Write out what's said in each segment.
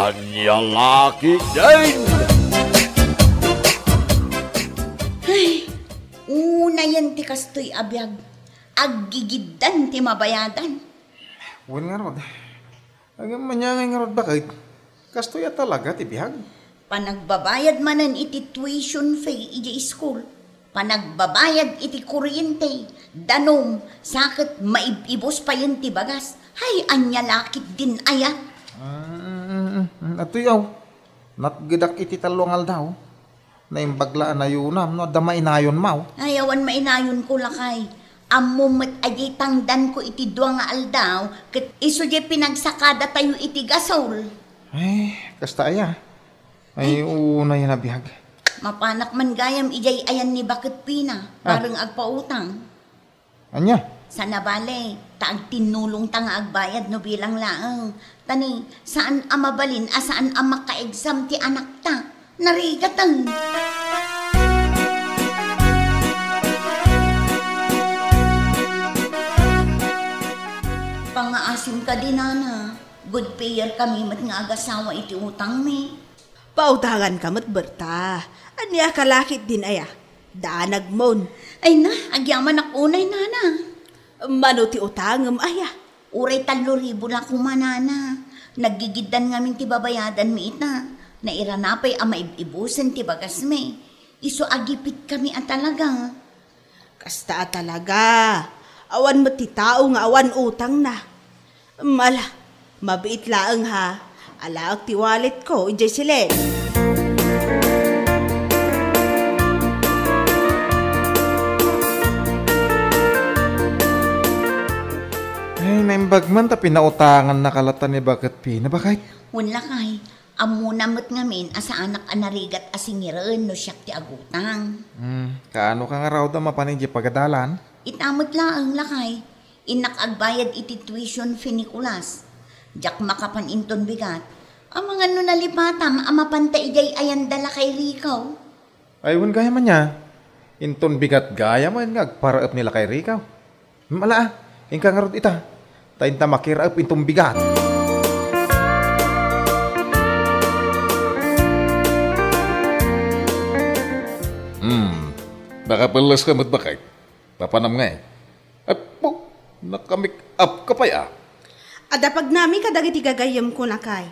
Anyang laki din! Ay, una yan ti kastoy abiyag. Aggigidan ti mabayadan. Wan nga rod. Agam manyangay nga rod bakit? Kastoy talaga ti bihag. Panagbabayad manan iti tuition fee iti school. Panagbabayad iti kuryente. Danom, sakit maibibos pa yun ti bagas. Hay, anya lakit din aya. Ito yaw. Natgidak iti talungal daw. Na imbaglaan na yunam, no? Dama inayon mau. Ayawan mainayon ko lakay. Amumat aji tangdan ko iti dua nga aldaw. Kat iso di pinagsakada tayo iti gasol. Ay, kasta aya. Ay, una yan na bihag. Mapanak man gayam ijay ayan ni Bakit Pina. Parang agpautang. Anya? Sana bale, taag tinulong ta nga agbayad no bilang laang. Tani, saan amabalin asaan ang maka-exam ti anak ta? Narigatan. Pangaasim ka din, Nana. Good payer kami mat nga agasawa iti utang mi. Pautangan ka mat Berta. Anya kalakit din aya. Daanag mon. Ay na, agyaman ako unay, Nana. Mano ti utangam aya. Uray 3,000 na kumanana. Naggigidan ngamin ti babayadan mi ita. Nairanapay ama ibusan ti bagas mi. Iso agipit kami at talaga. Kasta talaga. Awan mo ti tao nga awan utang na. Mala, mabiit laang ha. Alaak ti wallet ko, ijay silen. Ay, naimbag man ta pinautangan na kalatan ni Bakit Pina. Bakit? Wala kay, amuna mo't ngamin asa anak anarigat asingiraan no siyak ti agutang. Kaano ka nga raw da mapanig pagadalan? Itamot lang lakay. Inak agbayad iti tuition fee ni Kulas. Jak makapan inton bigat. Ang mga nalipatam, amapanta ijay ayan dala kay Rikaw. Aywan gaya man niya. Inton bigat gaya man nga agparaap nila kay Rikaw. Mala, ingka nga rod ita. Tayin ta makiraap intong bigat. Nakapalas ka bakit? Papanam nga eh. Ay po, nakamik up ka pa ya. Adapag nami kadagiti gagayam ko na kay.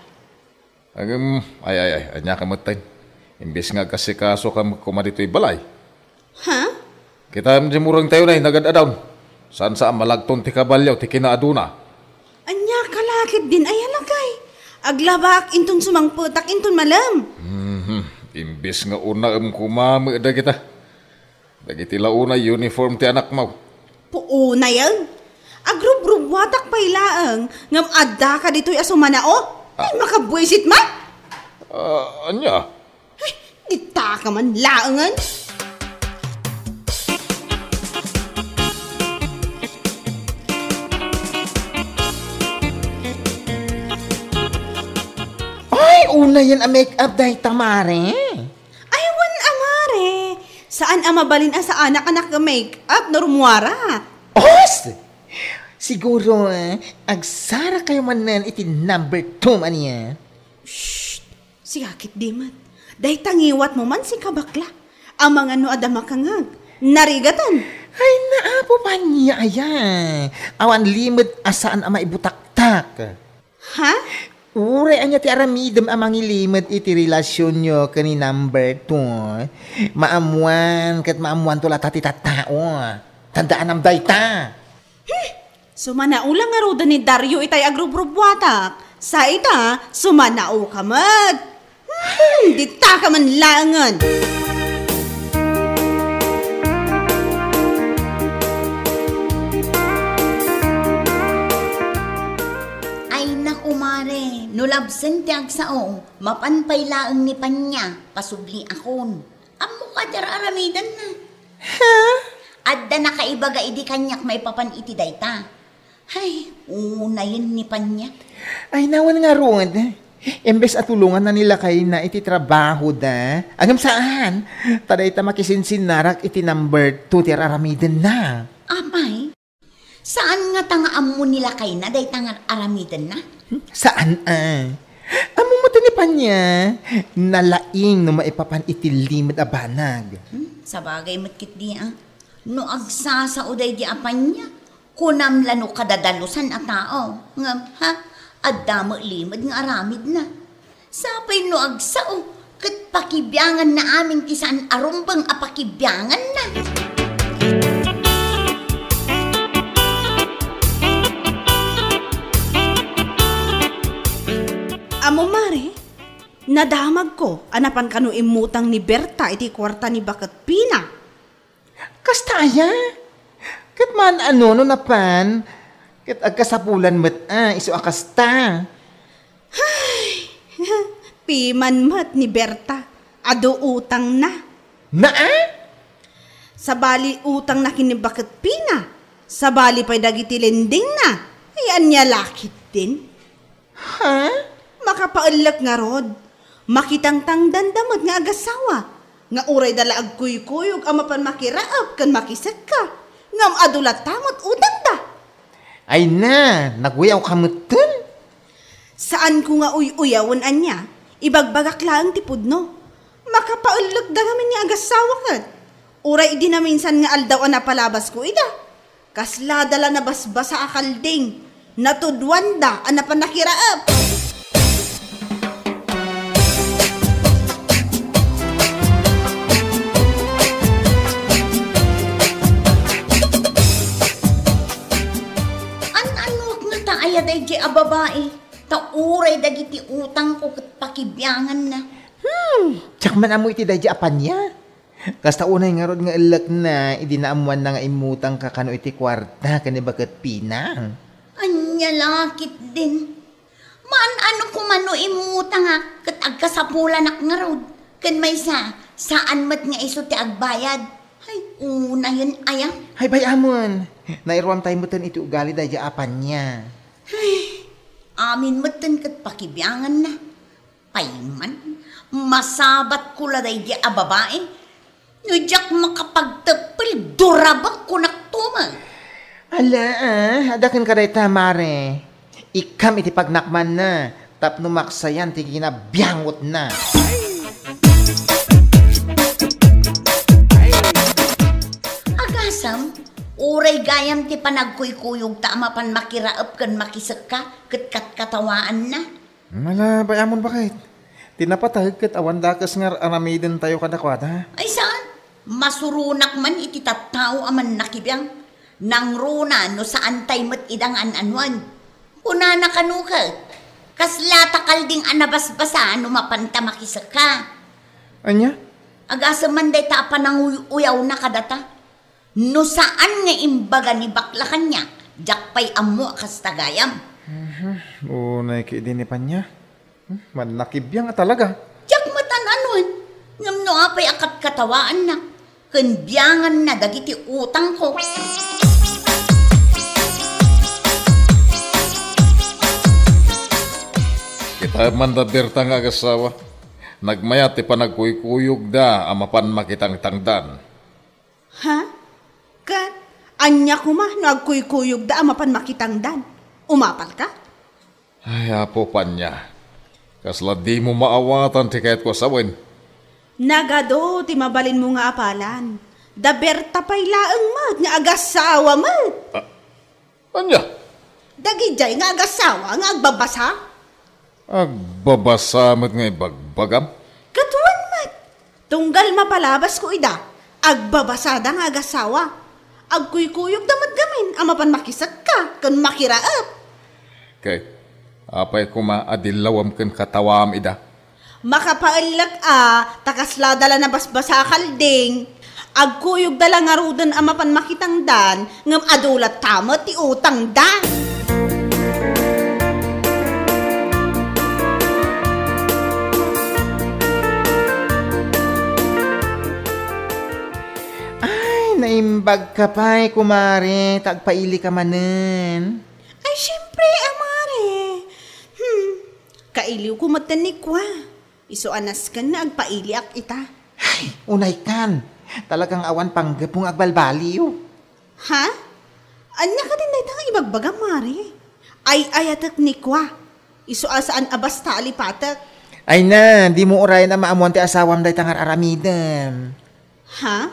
Ay, anya ka matay. Imbes nga kasi kaso ka kumadito'y balay. Ha? Kita murang tayo na nagad-adaw. Saan saan malagton ti kabalyaw, ti kinaaduna. Anya kalakit din ayan na kay. Aglabak inton sumangputak inton malam. Imbes nga una kumami da kita. Dagiti launa uniform ti anak mo. Puuna yan. Agrub-rub watak pailaang. Ngam adda ka dito'y asumanao. Ay makabwisit man. Anya? Ay, dita ka man laangan. Ay, una yan ang make-up dahil tamare. Ay, wan amare. Saan amabalin ang sa anak-anak na make-up na rumwara? Os! Siguro, agsara kayo manan iti number 2 man yan. Shh! Sigakit di mat. Dahil tangiwat mo man si kabakla. Ang mga no adama kangag. Narigatan. Ay, naapo pa niya ayan. Awan limit asaan ang maibutaktak. Ha? Ure anya ti aramidem amang ilimit iti relasyon nyo kani number 2. Maamuan kat maamuan to lata ti tattao. Tandaan ang dayta. Sumanao lang nga roda ni Dario itay agrub-rubwatak. Sa ita, sumanao ka mat. Dita ka man langan. Ay naku mare, nulabsen ti agsaong, mapanpay laang ni Panya, pasubli akon. Amo ka dara aramidan na. Ha? Adda nakaibaga idi kanyak may papan iti dayta. Ay, una yun ni Panya. Ay, nawan nga roon. Embes at tulungan na nila kayo na iti trabaho da. Agam saan? Taday ta makisinsin narak iti number 2 ti aramiden na. Amay, saan nga tanga amo nila kay na day tanga aramidan na? Saan Amo mo ni pa niya, nalaing no maipapan itilimit a banag. Sa bagay matkit di no agsa sa uday di apan niya, kunam lano kadadalusan a tao. Ngam ha, addamo limad nga aramid na. Sapay no agsa kat pakibyangan na amin kisan arumbang apakibyangan na. Amo mare, nadamag ko, anapan kano imutang ni Berta iti kwarta ni Bakat Pina. Kastaya? Kat man no napan, kat agkasapulan met iso akasta. Piman mat ni Berta, ado utang na. Sa bali utang na kini Bakat Pina, sa bali pa'y dagiti lending na, ayan niya lakit din. Ha? Makapaalak nga rod, makitang tangdandamot nga agasawa, nga uray dala agkuy-kuyog amapan makiraap kan makisak ka, ngam adulat tamot utang da. Ay na, nagwayaw kamutan. Saan ko nga uy-uyawan anya, ibagbagak lang tipod no. Makapaalak da kami ni agasawa kat. Uray di na minsan nga aldaw na palabas ko ida. Kasla dala na basbasa akalding, natudwan da anapan nakiraap. Day di a babae, tauray dagiti utang ko kat pakibyangan na. Tsak man amo iti dahi apan niya. Kasta unay nga rod nga ilak na, idinaamuan na nga imutang ka kano iti kwarta kani Bakat Pina. Anya lakit din. Man ano kumano imutang kat agkasapulan nga rod. Kan may saan mat nga iso ti agbayad. Ay, una yun aya. Hay bayamon, nairuam tayo mutan iti ugali dahi apan niya. Ay, amin matan kat pakibyangan na. Payman, masabat ko laday di a babae. Nudyak makapagtapil, durabak ko naktumag. Ala adakan ka dahi tamare. Ikam iti pagnakman na, tapno maksayan ti kinabiyangot na. Agasam, uray gayam ti panagkuy-kuyog ta amapan makiraap kan makisak ka, kat katawaan na. Mala, bayamon bakit? Tinapatag kat awan dakas nga aramidin tayo kadakwada. Ay saan? Masurunak man iti tattao aman nakibiyang. Nang runa no saan tay mat idang an-anwan. Una na kanukat. Kaslata kalding anabasbasa no mapanta makisak ka. Anya? Agasa man day ta panang uyaw na kadata. No saan nga imbaga ni bakla kanya, jakpay amo kastagayam. Unay kiidinipan niya. Man nakibiyang talaga. Jak matanan ngam no apay akat katawaan na. Kanbiyangan na dagiti utang ko. Kita man da Berta nga agasawa. Nagmayat ti panagkuykuyog da amapan makitang tangdan. Ha? Kat, anya kuma nagkuy-kuyog da amapan makitang dan. Umapal ka? Ay, apo pa niya. Kasla di mo maawatan ti kahit ko sawin. Nagado, ti mabalin mo nga apalan. Da Berta pa'y laang mat, nga agasawa mat. Anya? Dagijay nga agasawa, nga agbabasa. Agbabasamot nga ibagbagam. Katuan mat. Tunggal mapalabas ko ida. Agbabasada nga agasawa. Agkuy-kuyog damat gamin, amapan makisak ka, kan makiraap. Kay, apay kuma adilawam kan katawam ida. Makapaalak takasla dala na basbasa kalding. Agkuyog dala nga rudan amapan makitang dan, ngam adulat tama ti utang dan. Naimbag ka pa'y, kumare. Tagpaili ka manen. Ay, syempre, amare. Kailiw ko matanik kwa. Iso anas ka na agpaili ak ita. Ay, unay kan. Talagang awan panggapong agbalbaliw. Ha? Anya ka din na itang ibagbaga, mare. Ay, ayatak ni kwa. Iso asaan abas tali patak. Ay na, di mo uray na maamuan ti asawam day tangar aramidem. Ha?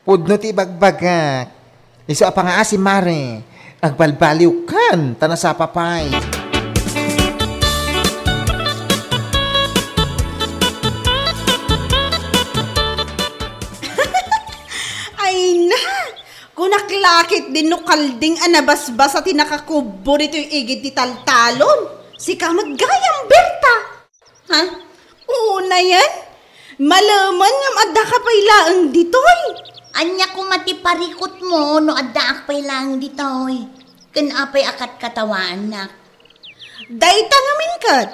Pudno ti bagbagak. Iso apa nga si Mare. Agbalbaliw kan, tanasa papay. Ay na! Kunaklakit din no kalding anabasbas at tinakakubo rito yung igid ti taltalon. Si kamat gayang Berta. Ha? Una yan. Malaman ngam adda ka pailaan ditoy. Anya ko matiparikot mo no adda akpay lang ditoy. Kanapay akat katawaan nak. Dayta ngamin kat.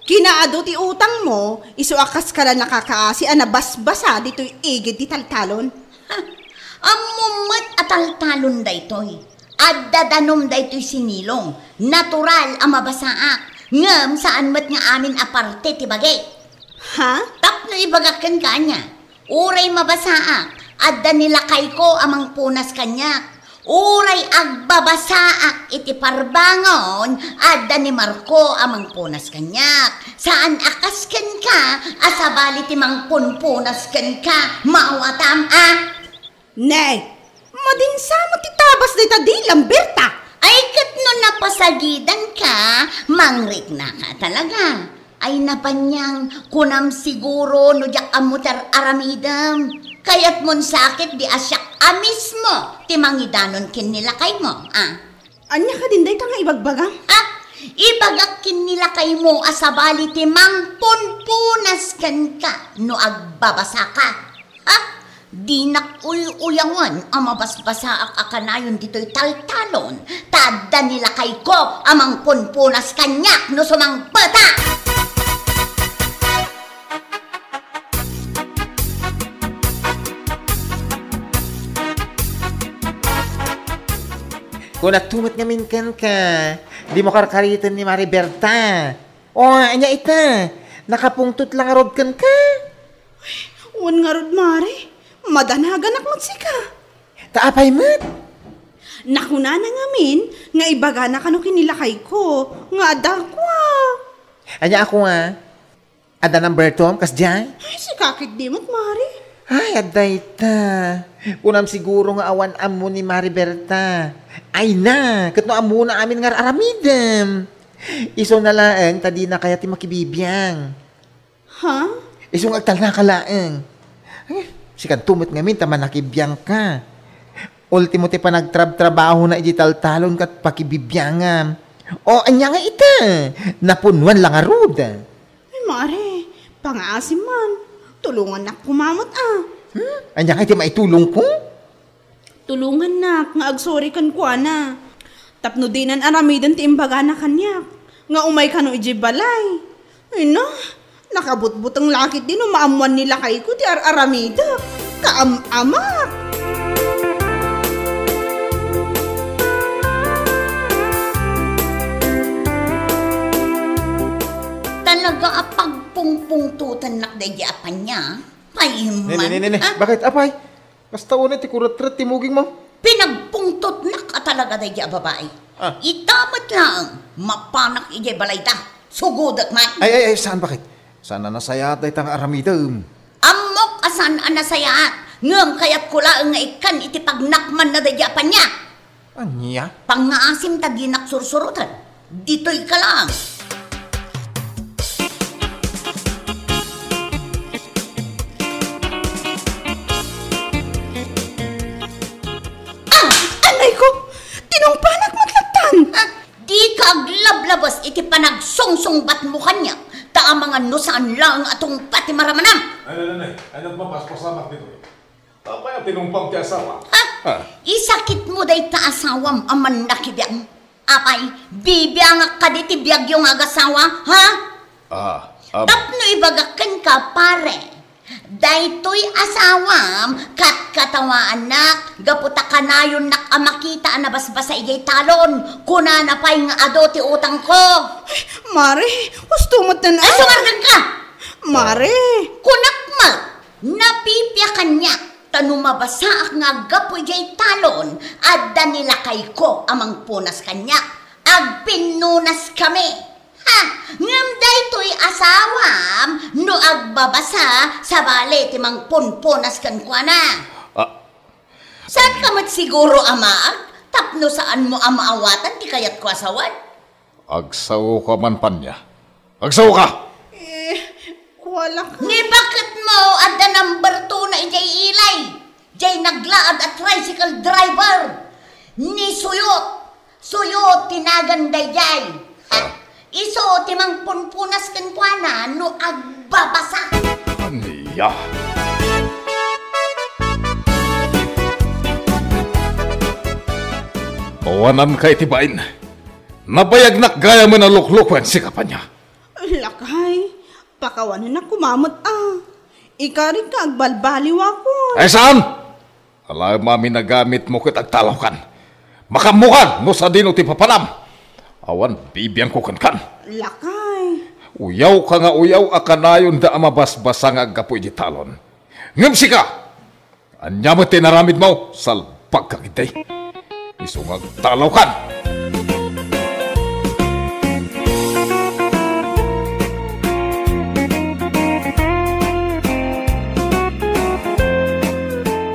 Kinaado ti utang mo, iso akas ka lang nakakaasi anabasbasa dito'y igid ti taltalon. Ha? Amumat ataltalon daytoy. Adda danom daytoy sinilong. Natural ang mabasaak. Ngam saan mat nga amin aparte ti bagay. Ha? Tapno ibagakan ka niya. Uray mabasaak. Adda nilakay ko amang punas kanyak. Uray agbabasaak iti parbangon. Adda ni Marco amang punas kanyak. Saan akas kan ka? Asabali ti mang punpunas kan ka. Maawatam Nay, madinsama ti tabas day tadilang Berta. Ay kat no napasagidan ka, mangrik na ka talaga. Ay napanyang kunam siguro no jak amutar aramidam. Kaya't mon sakit di asyak amismo ti mangidanon kin nila kay mo. Anya ka din day nga ibagbagang? Ibagak kin nila kay mo asabali ti mang punpunas kan ka no agbabasa ka. Di nakuyuyangan ang mabasbasaak akanayon dito'y taltalon. Tada nila kay ko amang punpunas kanyak no sumang pata. Kung natumot ngamin kan ka, di mo karkaritan ni Mari Berta. O, anya ita, nakapungtot lang arod kan ka. Uwan nga rod, Mare. Madanagan akmat sika. Taapay mat. Nakuna na ngamin, nga ibaga na kano kinilakay ko, nga ada ko Anya ako nga, ada number tom, kas dyan? Ay, si kakit di mo't, Mare. Ay, aday ta. Unam siguro nga awan amo ni Mari Berta. Ay na, katno amo na amin nga aramidem. Iso na laeng, tadi na kaya ti makibibiyang. Ha? Iso nga agtal na kalaeng. Sikan tumot ngamin, tama nakibiyang ka. Ultimo ti pa nagtrab-trabaho na idital talon kat pakibibiyangam. O, anya nga ita, napunwan lang arud. Ay, Mare, pangaasim man. Tulungan na kumamot Anya nga iti maitulong ko? Tulungan na, nga agsori kan ko na. Tapno dinan aramidan ti imbaga na kanyak. Nga umay ka no ijibalay. Ay na, nakabutbut ang lakit din maamuan nila kay ko ti aramida. Kaam-amak. Talaga apagpungpungtutan nakday di apan niya. Paiman. Nene, bakit apay? Basta unit ti kurot-rot ti muging mo. Pinagpungtot na ka talaga day di babae. Itamat lang. Mapanak ijay balay ta. Sugudat man. Ay, saan bakit? Sana nasayat ay tang aramidem. Amok asan anasayaat. Ngam kayat kula nga ikan iti pagnakman na day di apan niya. Anya? Pangaasim taginak sursurutan. Dito'y ka lang. Anay ko, tinungpanak matlatan. Di ka aglablabas iti panagsungsungbat mo kanya. Ta mga nusaan lang atong pati maramanam. Ano mapaspasamak dito? Tapay ang tinumpang ti asawa. Isakit mo day ta asawam aman nakibiyang. Apay, bibiyang ka di ti biyag yung agasawa, ha? Tapno ibagakan ka pare. Daytoy asawam, katkatawaan nak, gaputa kanayon nak amakita na basbasa ijay talon, kuna na pa'y nga ado ti utang ko. Mare, ustumot na na. Sumargan ka! Mare. Kunakma, napipiyakan niya, tanumabasa nga gapo ijay talon, adda nila kay ko amang punas kanya, agpinunas kami. Ha, ngam daytoy asawam, no agbabasa sa bale timang punpunas kan kwa na. Saan ka mat siguro amaag? Tapno saan mo amaawatan ti kayat kwa sawad? Agsaw ka man panya. Agsaw ka! Wala ka. Ni bakit mo adda number 2 na ijay ilay? Jay naglaad at tricycle driver. Ni suyot tinaganday jay. Iso timang punpunas kan kwa na no agbabasa. Aniya. Awanan ka itibain. Nabayag nak gaya mo na luklukwan si kapanya. Lakay, pakawanan na kumamot Ika rin ka agbalbaliw ako. Ay saan? Alam mami na gamit mo kit agtalaw kan. Makamukan no sa dino ti papanam. Awan bibiyang ko kan. Lakay. Uyaw ka nga uyaw akanayon da amabas-basa nga aggapoy di talon. Ngamsi ka! Anya mo tinaramid mo salpag kakitay. Isungag talaw kan.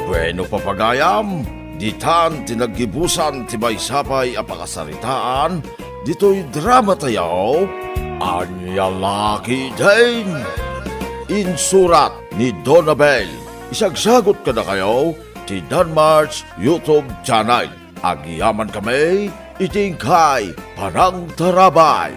Bueno papagayam, ditan tinaggibusan ti maysapay a pakasaritaan, dito'y drama tayaw, Anya Laki Din. Insurat ni Donabel, isagsagot ka na kayo, ti Danmar's YouTube channel. Agiyaman kami, itingkay, Panang Tarabay.